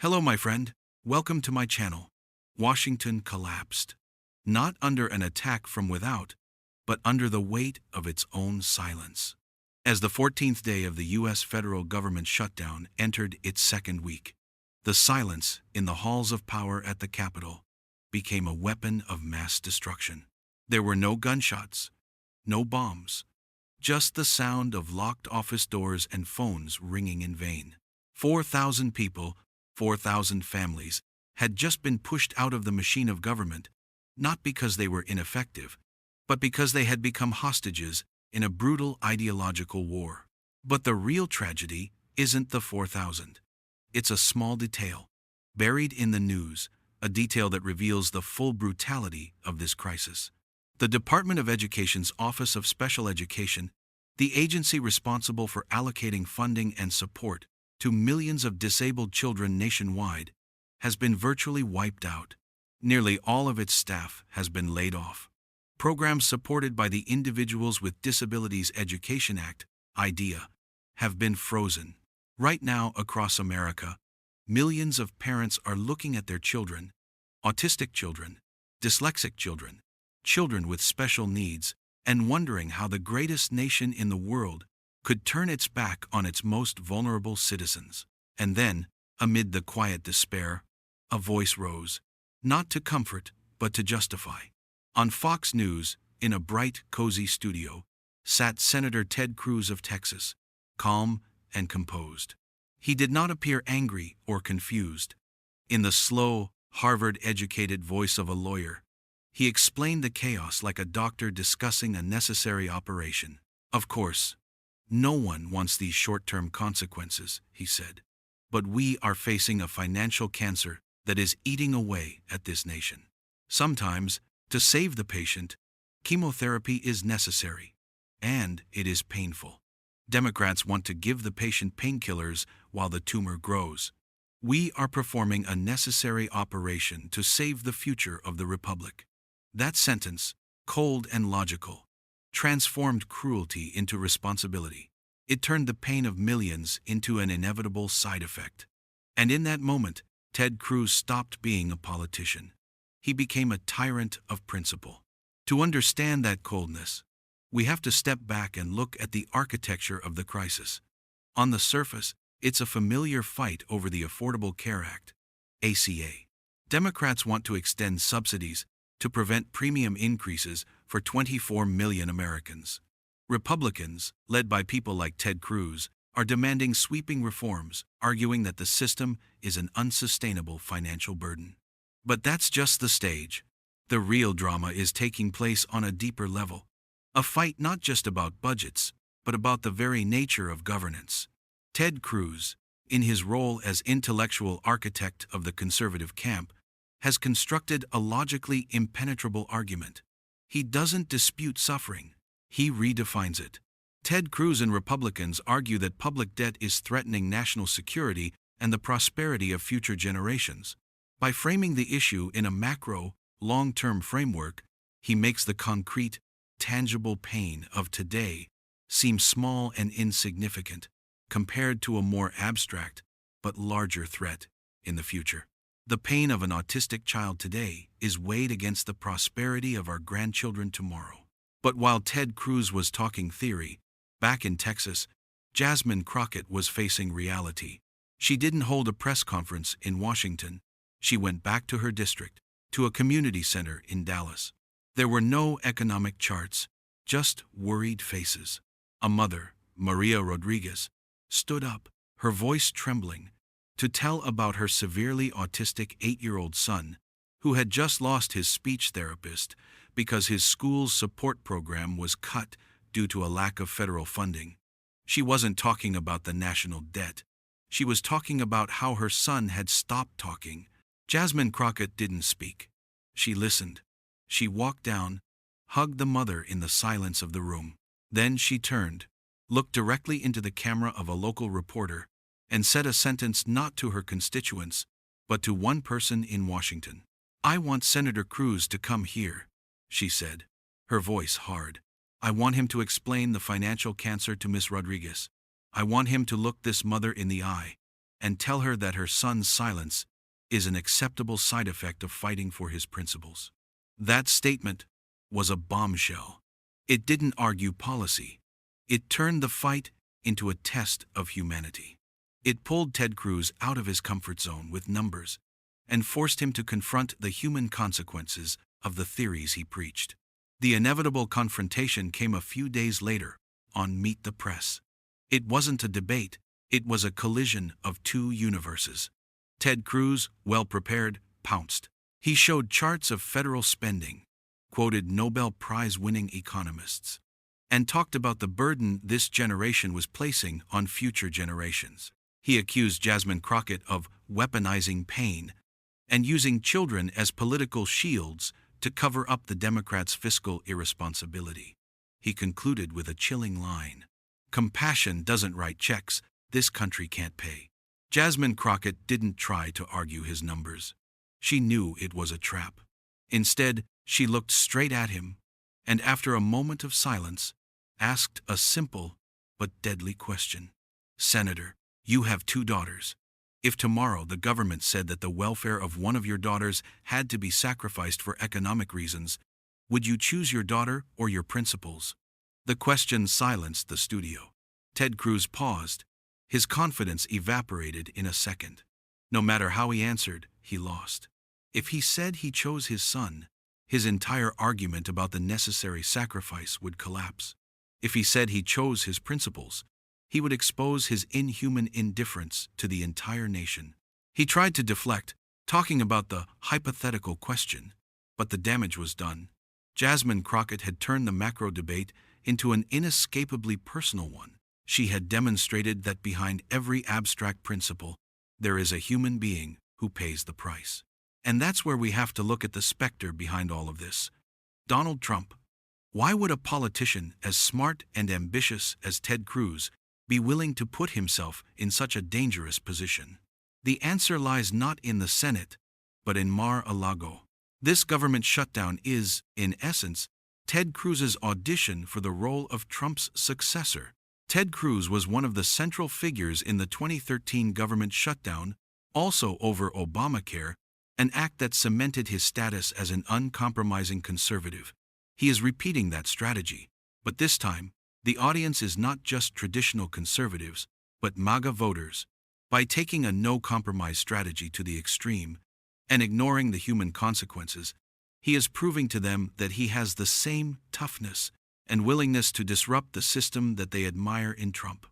Hello, my friend. Welcome to my channel. Washington collapsed. Not under an attack from without, but under the weight of its own silence. As the 14th day of the U.S. federal government shutdown entered its second week, the silence in the halls of power at the Capitol became a weapon of mass destruction. There were no gunshots, no bombs, just the sound of locked office doors and phones ringing in vain. 4,000 people, 4,000 families, had just been pushed out of the machine of government, not because they were ineffective, but because they had become hostages in a brutal ideological war. But the real tragedy isn't the 4,000. It's a small detail, buried in the news, a detail that reveals the full brutality of this crisis. The Department of Education's Office of Special Education, the agency responsible for allocating funding and support to millions of disabled children nationwide, has been virtually wiped out. Nearly all of its staff has been laid off. Programs supported by the Individuals with Disabilities Education Act, IDEA, have been frozen. Right now, across America, millions of parents are looking at their children, autistic children, dyslexic children, children with special needs, and wondering how the greatest nation in the world could turn its back on its most vulnerable citizens. And then, amid the quiet despair, a voice rose, not to comfort, but to justify. On Fox News, in a bright, cozy studio, sat Senator Ted Cruz of Texas, calm and composed. He did not appear angry or confused. In the slow, Harvard-educated voice of a lawyer, he explained the chaos like a doctor discussing a necessary operation. Of course, no one wants these short-term consequences, he said. But we are facing a financial cancer that is eating away at this nation. Sometimes, to save the patient, chemotherapy is necessary, and it is painful. Democrats want to give the patient painkillers while the tumor grows. We are performing a necessary operation to save the future of the republic. That sentence, cold and logical, transformed cruelty into responsibility. It turned the pain of millions into an inevitable side effect. And in that moment, Ted Cruz stopped being a politician. He became a tyrant of principle. To understand that coldness, we have to step back and look at the architecture of the crisis. On the surface, it's a familiar fight over the Affordable Care Act, ACA. Democrats want to extend subsidies to prevent premium increases for 24 million Americans. Republicans, led by people like Ted Cruz, are demanding sweeping reforms, arguing that the system is an unsustainable financial burden. But that's just the stage. The real drama is taking place on a deeper level. A fight not just about budgets, but about the very nature of governance. Ted Cruz, in his role as intellectual architect of the conservative camp, has constructed a logically impenetrable argument. He doesn't dispute suffering. He redefines it. Ted Cruz and Republicans argue that public debt is threatening national security and the prosperity of future generations. By framing the issue in a macro, long-term framework, he makes the concrete, tangible pain of today seem small and insignificant compared to a more abstract but larger threat in the future. The pain of an autistic child today is weighed against the prosperity of our grandchildren tomorrow. But while Ted Cruz was talking theory, back in Texas, Jasmine Crockett was facing reality. She didn't hold a press conference in Washington. She went back to her district, to a community center in Dallas. There were no economic charts, just worried faces. A mother, Maria Rodriguez, stood up, her voice trembling, to tell about her severely autistic 8-year-old son, who had just lost his speech therapist because his school's support program was cut due to a lack of federal funding. She wasn't talking about the national debt. She was talking about how her son had stopped talking. Jasmine Crockett didn't speak. She listened. She walked down, hugged the mother in the silence of the room. Then she turned, looked directly into the camera of a local reporter, and said a sentence not to her constituents, but to one person in Washington. "I want Senator Cruz to come here," she said, her voice hard. "I want him to explain the financial cancer to Miss Rodriguez. I want him to look this mother in the eye and tell her that her son's silence is an acceptable side effect of fighting for his principles. That statement was a bombshell. It didn't argue policy. It turned the fight into a test of humanity. It pulled Ted Cruz out of his comfort zone with numbers and forced him to confront the human consequences of the theories he preached. The inevitable confrontation came a few days later on Meet the Press. It wasn't a debate, it was a collision of two universes. Ted Cruz, well prepared, pounced. He showed charts of federal spending, quoted Nobel Prize-winning economists, and talked about the burden this generation was placing on future generations. He accused Jasmine Crockett of weaponizing pain and using children as political shields to cover up the Democrats' fiscal irresponsibility. He concluded with a chilling line: "Compassion doesn't write checks this country can't pay." Jasmine Crockett didn't try to argue his numbers. She knew it was a trap. Instead, she looked straight at him, and after a moment of silence, asked a simple but deadly question. "Senator, you have two daughters. If tomorrow the government said that the welfare of one of your daughters had to be sacrificed for economic reasons, would you choose your daughter or your principles?" The question silenced the studio. Ted Cruz paused. His confidence evaporated in a second. No matter how he answered, he lost. If he said he chose his son, his entire argument about the necessary sacrifice would collapse. If he said he chose his principles, he would expose his inhuman indifference to the entire nation. He tried to deflect, talking about the hypothetical question, but the damage was done. Jasmine Crockett had turned the macro debate into an inescapably personal one. She had demonstrated that behind every abstract principle, there is a human being who pays the price. And that's where we have to look at the specter behind all of this. Donald Trump. Why would a politician as smart and ambitious as Ted Cruz be willing to put himself in such a dangerous position? The answer lies not in the Senate, but in Mar-a-Lago. This government shutdown is, in essence, Ted Cruz's audition for the role of Trump's successor. Ted Cruz was one of the central figures in the 2013 government shutdown, also over Obamacare, an act that cemented his status as an uncompromising conservative. He is repeating that strategy, but this time, the audience is not just traditional conservatives, but MAGA voters. By taking a no-compromise strategy to the extreme and ignoring the human consequences, he is proving to them that he has the same toughness and willingness to disrupt the system that they admire in Trump.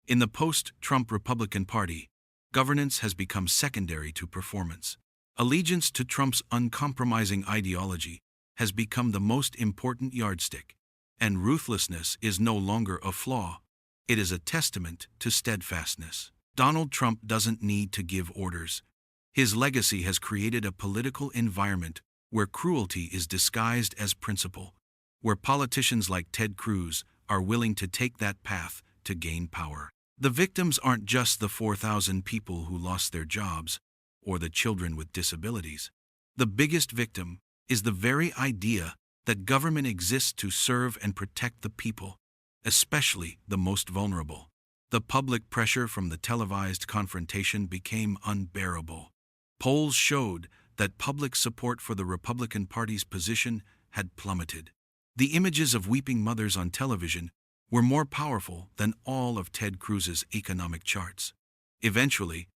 In the post-Trump Republican Party, governance has become secondary to performance. Allegiance to Trump's uncompromising ideology has become the most important yardstick, and ruthlessness is no longer a flaw, it is a testament to steadfastness. Donald Trump doesn't need to give orders. His legacy has created a political environment where cruelty is disguised as principle, where politicians like Ted Cruz are willing to take that path to gain power. The victims aren't just the 4,000 people who lost their jobs or the children with disabilities. The biggest victim is the very idea that government exists to serve and protect the people, especially the most vulnerable. The public pressure from the televised confrontation became unbearable. Polls showed that public support for the Republican Party's position had plummeted. The images of weeping mothers on television were more powerful than all of Ted Cruz's economic charts. Eventually,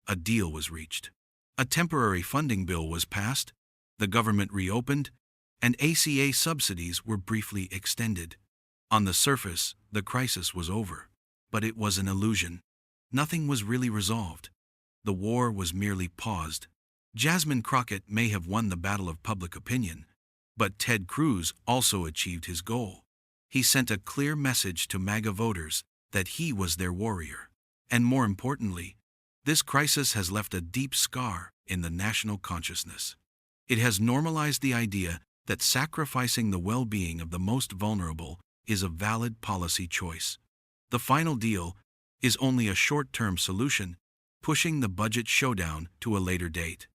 a deal was reached. A temporary funding bill was passed, the government reopened, and ACA subsidies were briefly extended. On the surface, the crisis was over, but it was an illusion. Nothing was really resolved. The war was merely paused. Jasmine Crockett may have won the battle of public opinion, but Ted Cruz also achieved his goal. He sent a clear message to MAGA voters that he was their warrior. And more importantly, this crisis has left a deep scar in the national consciousness. It has normalized the idea that sacrificing the well-being of the most vulnerable is a valid policy choice. The final deal is only a short-term solution, pushing the budget showdown to a later date.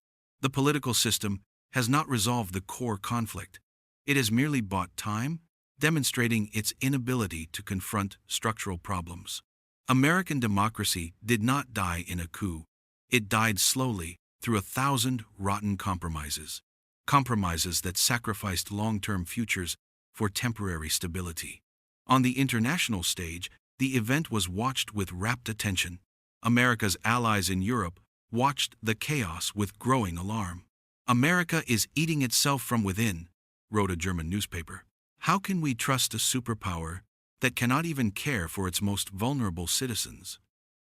The political system has not resolved the core conflict. It has merely bought time, demonstrating its inability to confront structural problems. American democracy did not die in a coup. It died slowly, through 1,000 rotten compromises. Compromises that sacrificed long-term futures for temporary stability. On the international stage, the event was watched with rapt attention. America's allies in Europe watched the chaos with growing alarm. "America is eating itself from within," wrote a German newspaper. "How can we trust a superpower that cannot even care for its most vulnerable citizens?"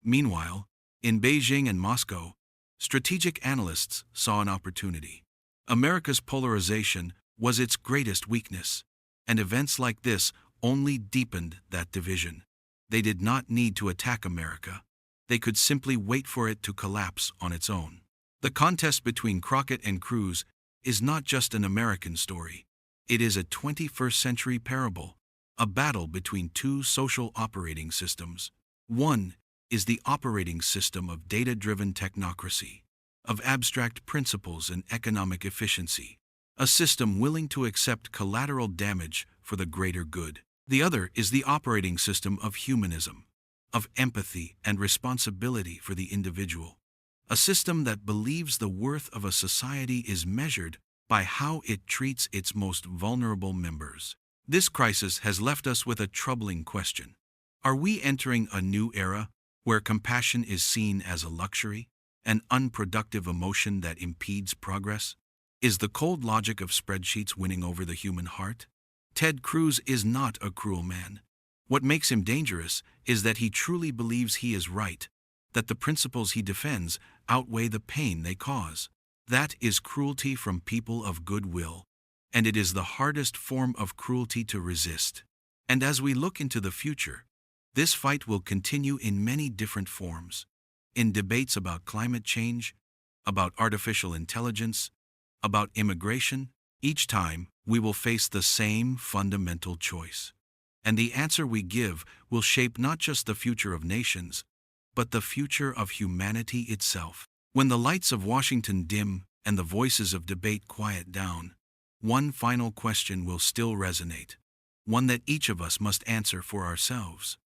Meanwhile, in Beijing and Moscow, strategic analysts saw an opportunity. America's polarization was its greatest weakness, and events like this only deepened that division. They did not need to attack America. They could simply wait for it to collapse on its own. The contest between Crockett and Cruz is not just an American story. It is a 21st century parable, a battle between two social operating systems. One is the operating system of data-driven technocracy, of abstract principles and economic efficiency, a system willing to accept collateral damage for the greater good. The other is the operating system of humanism, of empathy and responsibility for the individual, a system that believes the worth of a society is measured by how it treats its most vulnerable members. This crisis has left us with a troubling question. Are we entering a new era where compassion is seen as a luxury, an unproductive emotion that impedes progress? Is the cold logic of spreadsheets winning over the human heart? Ted Cruz is not a cruel man. What makes him dangerous is that he truly believes he is right, that the principles he defends outweigh the pain they cause. That is cruelty from people of goodwill, and it is the hardest form of cruelty to resist. And as we look into the future, this fight will continue in many different forms. In debates about climate change, about artificial intelligence, about immigration, each time we will face the same fundamental choice. And the answer we give will shape not just the future of nations, but the future of humanity itself. When the lights of Washington dim and the voices of debate quiet down, one final question will still resonate, one that each of us must answer for ourselves.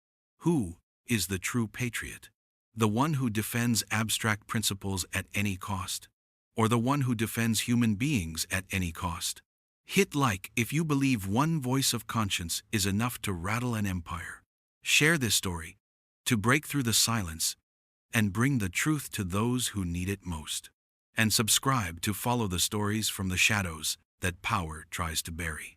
Who is the true patriot? The one who defends abstract principles at any cost, or the one who defends human beings at any cost? Hit like if you believe one voice of conscience is enough to rattle an empire. Share this story to break through the silence and bring the truth to those who need it most. And subscribe to follow the stories from the shadows that power tries to bury.